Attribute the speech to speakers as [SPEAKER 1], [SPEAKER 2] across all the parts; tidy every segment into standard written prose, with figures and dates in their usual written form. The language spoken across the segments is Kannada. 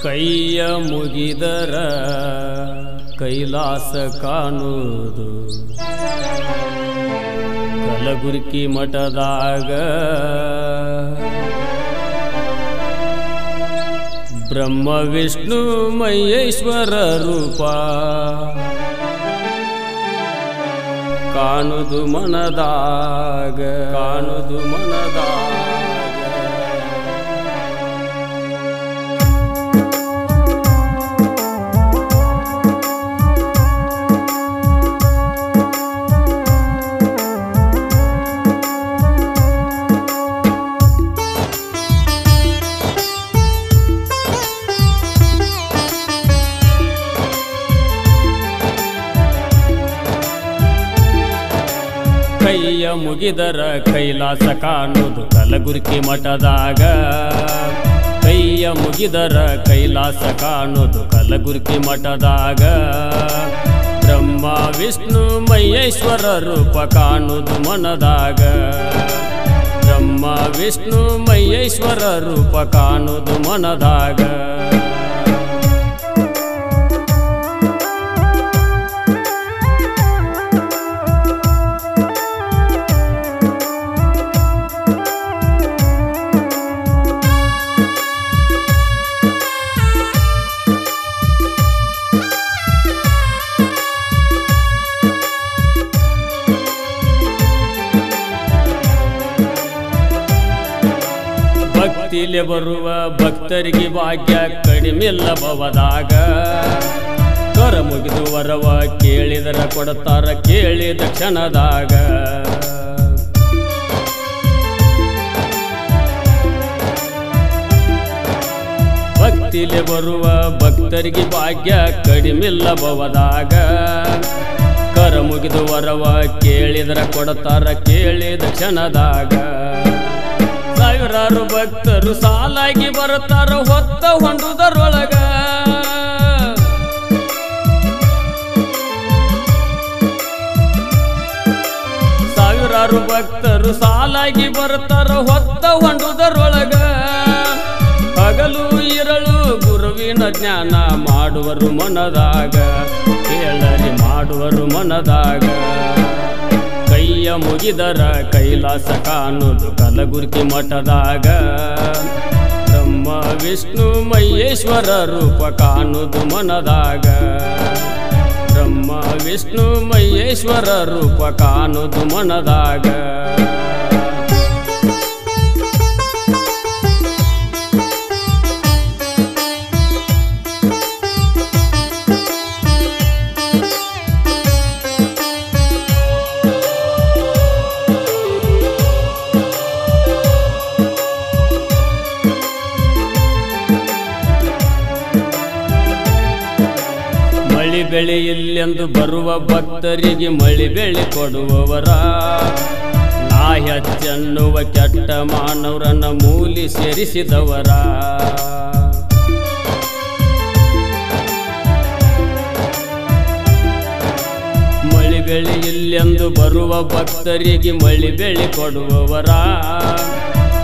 [SPEAKER 1] ಕೈಯ ಮುಗಿದರ ಕೈಲಾಸ ಕಾಣುವುದು ಕಲಬುರ್ಗಿ ಮಠದಾಗ ಬ್ರಹ್ಮ ವಿಷ್ಣು ಮಹೇಶ್ವರ ರೂಪ ಕಾಣುವುದು ಮನದಾಗ ಕಾಣುವುದು ಮನದಾಗ ಕೈಯ ಮುಗಿದರ ಕೈಲಾಸ ಕಾಣುವುದು ಕಲಬುರ್ಗಿ ಮಠದಾಗ ಕೈಯ ಮುಗಿದರ ಕೈಲಾಸ ಕಾಣುವುದು ಕಲಬುರ್ಗಿ ಮಠದಾಗ ಬ್ರಹ್ಮ ವಿಷ್ಣು ಮಹೇಶ್ವರ ರೂಪ ಕಾಣುವುದು ಮನದಾಗ ಬ್ರಹ್ಮ ವಿಷ್ಣು ಮಹೇಶ್ವರ ರೂಪ ಕಾಣುವುದು ಮನದಾಗ ಭಕ್ತಿಲೆ ಬರುವ ಭಕ್ತರಿಗೆ ಭಾಗ್ಯ ಕಡಿಮೆಲ್ಲ ಭವದಾಗ ಕರ ಮುಗಿದು ವರವ ಕೇಳಿದರ ಕೊಡುತ್ತಾರ ಕೇಳಿದ ಕ್ಷಣದಾಗ ಭಕ್ತಿಲೆ ಬರುವ ಭಕ್ತರಿಗೆ ಭಾಗ್ಯ ಕಡಿಮೆಲ್ಲ ಭವದಾಗ ಕರ ಮುಗಿದು ವರವ ಕೇಳಿದರ ಕೊಡುತ್ತಾರ ಕೇಳಿದ ಕ್ಷಣದಾಗ ಸಾವಿರಾರು ಭಕ್ತರು ಸಾಲಾಗಿ ಬರುತ್ತಾರ ಹೊತ್ತ ಹೊಂಡುವುದರೊಳಗ ಸಾವಿರಾರು ಭಕ್ತರು ಸಾಲಾಗಿ ಬರುತ್ತಾರ ಹೊತ್ತ ಹೊಂಡುವುದರೊಳಗ ಹಗಲು ಇರಳು ಗುರುವಿನ ಜ್ಞಾನ ಮಾಡುವರು ಮನದಾಗ ಕೇಳರಿ ಮಾಡುವರು ಮನದಾಗ ಕೈಯ ಮುಗಿದರ ಕೈಲಾಸ ಕಾಣುವುದು ಕಲಬುರ್ಗಿ ಮಠದಾಗ ಬ್ರಹ್ಮ ವಿಷ್ಣು ಮಹೇಶ್ವರ ರೂಪ ಕಾಣುವುದು ಮನದಾಗ ಬ್ರಹ್ಮ ವಿಷ್ಣು ಮಹೇಶ್ವರ ರೂಪ ಕಾಣುವುದು ಮನದಾಗ ಮಳಿ ಬೆಳೆ ಇಲ್ಲೆಂದು ಬರುವ ಭಕ್ತರಿಗೆ ಮಳಿ ಬೆಳೆ ಕೊಡುವವರ ನಾ ಹೆಚ್ಚೆನ್ನುವ ಕೆಟ್ಟ ಮಾನವರನ್ನ ಮೂಲಿ ಸೇರಿಸಿದವರ ಮಳಿ ಬೆಳೆ ಇಲ್ಲೆಂದು ಬರುವ ಭಕ್ತರಿಗೆ ಮಳಿ ಬೆಳೆ ಕೊಡುವವರ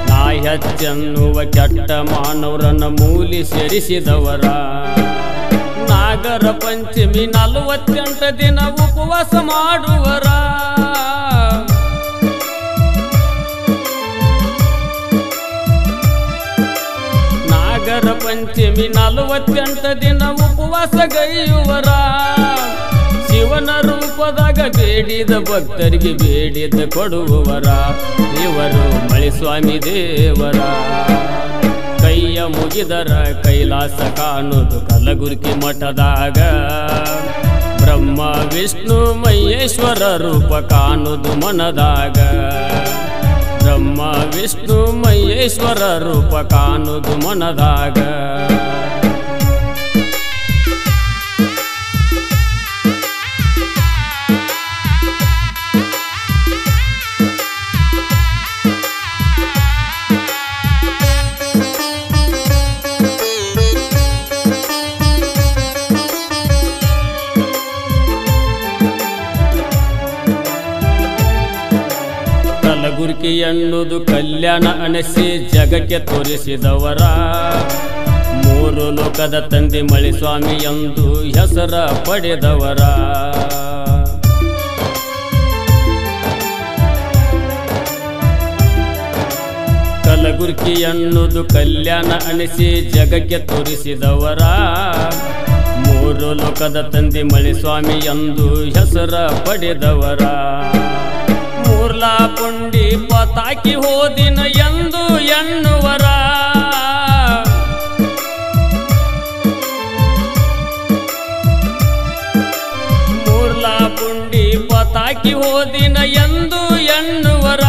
[SPEAKER 1] ನಾ ಹೆಚ್ಚೆನ್ನುವ ಕೆಟ್ಟ ಮಾನವರನ್ನ ಮೂಲಿ ಸೇರಿಸಿದವರ ನಾಗರ ಪಂಚಮಿ 48 ದಿನ ಉಪವಾಸ ಮಾಡುವರ ನಾಗರ ಪಂಚಮಿ 48 ದಿನ ಉಪವಾಸ ಗೈಯುವರ ಶಿವನ ರೂಪದಾಗ ಬೇಡಿದ ಭಕ್ತರಿಗೆ ಬೇಡಿದ ಕೊಡುವವರ ಇವರು ಮಳಿಸ್ವಾಮಿ ದೇವರ ಕೈಯ ಮುಗಿದರ ಕೈಲಾಸ ಕಾಣುವುದು ಕಲಬುರ್ಗಿ ಮಠದಾಗ ಬ್ರಹ್ಮ ವಿಷ್ಣು ಮಹೇಶ್ವರ ರೂಪ ಕಾಣುವುದು ಮನದಾಗ ಬ್ರಹ್ಮ ವಿಷ್ಣು ಮಹೇಶ್ವರ ರೂಪ ಕಾಣುವುದು ಮನದಾಗ ಕಲಬುರ್ಗಿ ಎನ್ನುವುದು ಕಲ್ಯಾಣ ಅನಸಿ ಜಗಕ್ಕೆ ತೋರಿಸಿದವರ ಮೂರು ಲೋಕದ ತಂದೆ ಮಳಿ ಸ್ವಾಮಿ ಎಂದು ಹೆಸರ ಪಡೆದವರ ಕಲಬುರ್ಗಿ ಅನ್ನೋದು ಕಲ್ಯಾಣ ಅನಿಸಿ ಜಗಕ್ಕೆ ತೋರಿಸಿದವರ ಮೂರು ಲೋಕದ ತಂದೆ ಮಳಿ ಸ್ವಾಮಿ ಎಂದು ಹೆಸರ ಪಡೆದವರ ಮೂರ್ಲಾ ಪುಂಡಿ ಪತಾಕಿ ಹೋದಿನ ಎಂದು ಎನ್ನುವರ ಮೂರ್ಲಾ ಪುಂಡಿ ಪತಾಕಿ ಹೋದಿನ ಎಂದು ಎನ್ನುವರ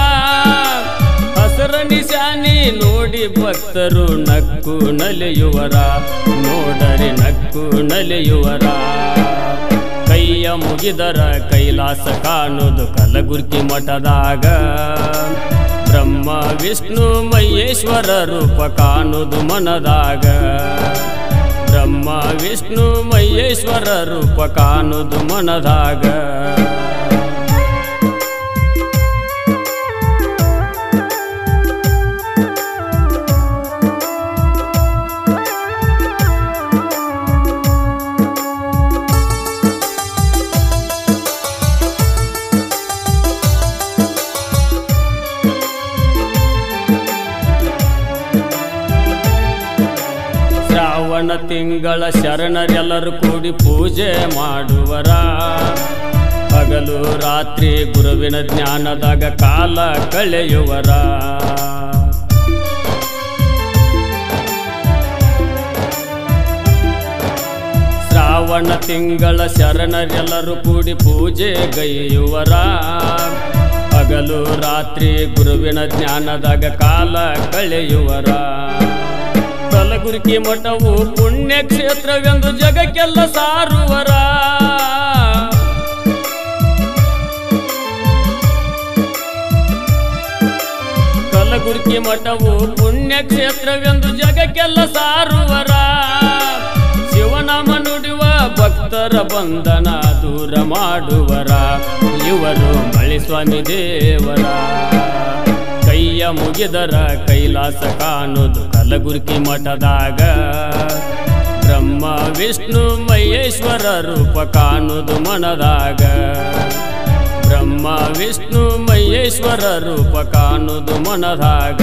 [SPEAKER 1] ಹಸರ ನಿಶಾನಿ ನೋಡಿ ಭಕ್ತರು ನಕ್ಕು ನಲಿಯುವರ ನೋಡರೆ ನಕ್ಕು ನಲಿಯುವರ ಕೈಯ ಮುಗಿದರ ಕೈಲಾಸ ಕಾಣುವುದು ಕಲಬುರ್ಗಿ ಮಠದಾಗ ಬ್ರಹ್ಮ ವಿಷ್ಣು ಮಹೇಶ್ವರ ರೂಪ ಕಾಣುವುದು ಮನದಾಗ ಬ್ರಹ್ಮ ವಿಷ್ಣು ಮಹೇಶ್ವರ ರೂಪ ಕಾಣುವುದು ಮನದಾಗ ಶ್ರಾವಣ ತಿಂಗಳ ಶರಣರೆಲ್ಲರೂ ಕೂಡಿ ಪೂಜೆ ಮಾಡುವರ ಹಗಲು ರಾತ್ರಿ ಗುರುವಿನ ಜ್ಞಾನದಾಗ ಕಾಲ ಕಳೆಯುವರ ಶ್ರಾವಣ ತಿಂಗಳ ಶರಣರೆಲ್ಲರೂ ಕೂಡಿ ಪೂಜೆ ಗೈಯುವರ ಹಗಲು ರಾತ್ರಿ ಗುರುವಿನ ಜ್ಞಾನದಾಗ ಕಾಲ ಕಳೆಯುವರ ಕಲಬುರ್ಗಿ ಮಠವು ಪುಣ್ಯಕ್ಷೇತ್ರವೆಂದು ಜಗಕ್ಕೆಲ್ಲ ಸಾರುವರ ಕಲಬುರ್ಗಿ ಮಠವು ಪುಣ್ಯಕ್ಷೇತ್ರವೆಂದು ಜಗಕ್ಕೆಲ್ಲ ಸಾರುವರ ಶಿವನಾಮ ನುಡಿಯುವ ಭಕ್ತರ ಬಂಧನ ದೂರ ಮಾಡುವರ ಇವರು ಮಳಿ ಸ್ವಾಮಿ ದೇವರ ಕೈಯ ಮುಗಿದರ ಕೈಲಾಸ ಕಾಣುವುದು ಕಲಬುರ್ಗಿ ಮಠದಾಗ ಬ್ರಹ್ಮ ವಿಷ್ಣು ಮಹೇಶ್ವರ ರೂಪ ಕಾಣುವುದು ಮನದಾಗ ಬ್ರಹ್ಮ ವಿಷ್ಣು ಮಹೇಶ್ವರ ರೂಪ ಕಾಣುವುದು ಮನದಾಗ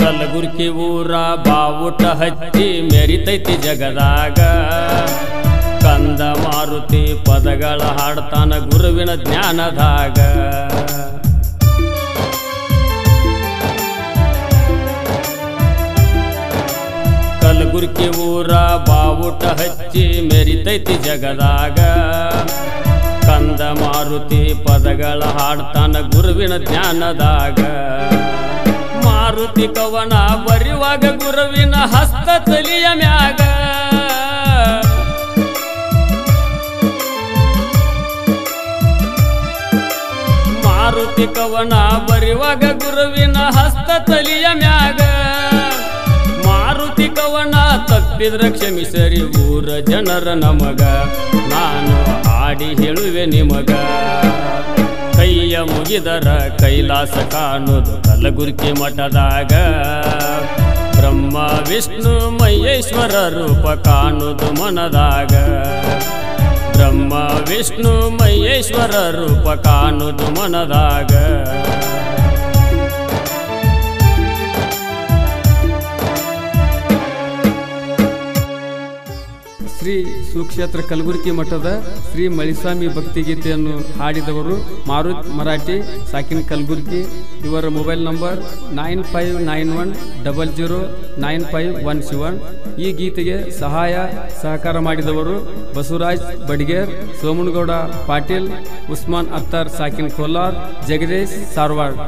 [SPEAKER 1] ಕಲಬುರ್ಗಿ ಊರ ಬಾವುಟ ಹಚ್ಚಿ ಮೆರಿತೈತಿ ಜಗದಾಗ ಕಂದ ಮಾರುತಿ ಪದಗಳ ಹಾಡ್ತಾನ ಗುರುವಿನ ಜ್ಞಾನದಾಗ ಕಲಬುರ್ಗಿ ಊರ ಬಾವುಟ ಹಚ್ಚಿ ಮೆರಿತೈತಿ ಜಗದಾಗ ಕಂದ ಮಾರುತಿ ಪದಗಳ ಹಾಡ್ತಾನ ಗುರುವಿನ ಜ್ಞಾನದಾಗ ಮಾರುತಿ ಕವನ ಬರೆಯುವಾಗ ಗುರುವಿನ ಹಸ್ತ ತಲಿಯ ಮ್ಯಾಗ ಮಾರುತಿ ಕವನ ಬರೆಯುವಾಗ ಗುರುವಿನ ಹಸ್ತ ತಲಿಯ ಮ್ಯಾಗ ಮಾರುತಿ ಕವನ ತಪ್ಪಿದ್ರ ಕ್ಷಮಿಸರಿ ಊರ ಜನರ ನಮಗ ನಾನು ಹಾಡಿ ಹೇಳುವೆ ನಿಮಗ ಕೈಯ ಮುಗಿದರ ಕೈಲಾಸ ಕಾಣುವುದು ಕಲಬುರ್ಗಿ ಮಠದಾಗ ಬ್ರಹ್ಮ ವಿಷ್ಣು ಮಹೇಶ್ವರ ರೂಪ ಕಾಣುವುದು ಮನದಾಗ ಬ್ರಹ್ಮ ವಿಷ್ಣು ಮಹೇಶ್ವರ ರೂಪ ಕಾಣುವುದು ಮನದಾಗ
[SPEAKER 2] ಶ್ರೀ ಸುಕ್ಷೇತ್ರ ಕಲಬುರ್ಗಿ ಮಠದ ಶ್ರೀ ಮಳಿಸ್ವಾಮಿ ಭಕ್ತಿಗೀತೆಯನ್ನು ಹಾಡಿದವರು ಮಾರುತ್ ಮರಾಠಿ ಸಾಕಿನ್ ಕಲಬುರ್ಗಿ. ಇವರ ಮೊಬೈಲ್ ನಂಬರ್ 9591009517. ಈ ಗೀತೆಗೆ ಸಹಕಾರ ಮಾಡಿದವರು ಬಸವರಾಜ್ ಬಡಿಗೇರ್, ಸೋಮನಗೌಡ ಪಾಟೀಲ್, ಉಸ್ಮಾನ್ ಅತ್ತರ್ ಸಾಕಿನ್ ಕೋಲಾರ್, ಜಗದೀಶ್ ಸಾರವಾಡ್.